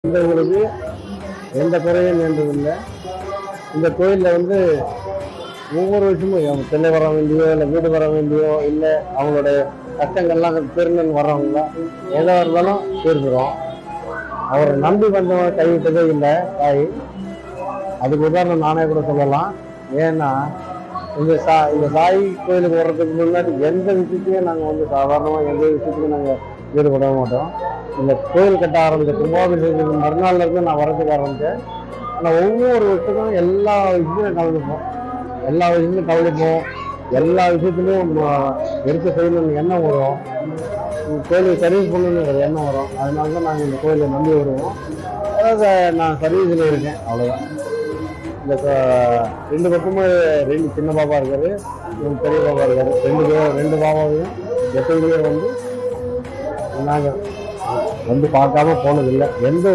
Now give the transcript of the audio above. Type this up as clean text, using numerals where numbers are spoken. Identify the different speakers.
Speaker 1: இவங்களுக்கு எந்த குறையும் வேண்டதில்லை. இந்த கோயிலில் வந்து ஒவ்வொரு விஷயமும் சென்னை வர வேண்டியோ இல்லை வீடு வர வேண்டியோ இல்லை அவங்களுடைய கஷ்டங்கள்லாம் திருநெல் வர்றவங்கள எதா இருந்தாலும் தீர்க்கிறோம். அவரை நம்பி வந்தவங்க கைவிட்டதே இல்லை தாய். அதுக்கு உதாரணம் நானே கூட சொல்லலாம். ஏன்னா இந்த சாய் கோயிலுக்கு வர்றதுக்கு முன்னாடி எந்த விஷயத்தையும் நாங்கள் வந்து சாதாரணமாக எந்த விஷயத்தையும் நாங்கள் ஈடுபட மாட்டோம். இந்த கோயில் கட்ட ஆரம்பித்த கும்பாபிஷேகத்துக்கு மறுநாள்ல இருந்து நான் வரதுக்கு ஆரம்பித்தேன். ஆனால் ஒவ்வொரு விஷயமும் எல்லா விஷயத்தையும் கலந்துப்போம். எல்லா விஷயத்துலையும் எடுத்து செய்யணும்னு எண்ணம் வரும். கோயிலுக்கு சர்வீஸ் பண்ணணும்னு ஒரு எண்ணம் வரும். அதனால தான் நாங்கள் இந்த கோயிலை நம்பி வருவோம். அதாவது நான் சர்வீஸில் இருக்கேன், அவ்வளோதான். இந்த ரெண்டு பக்கமும் ரெண்டு சின்ன பாபா இருக்காரு, பெரிய பாபா இருக்காரு. ரெண்டு பாபாவையும் எப்பயுமே வந்து நாங்கள் வந்து பார்க்காம போனதில்லை. எந்த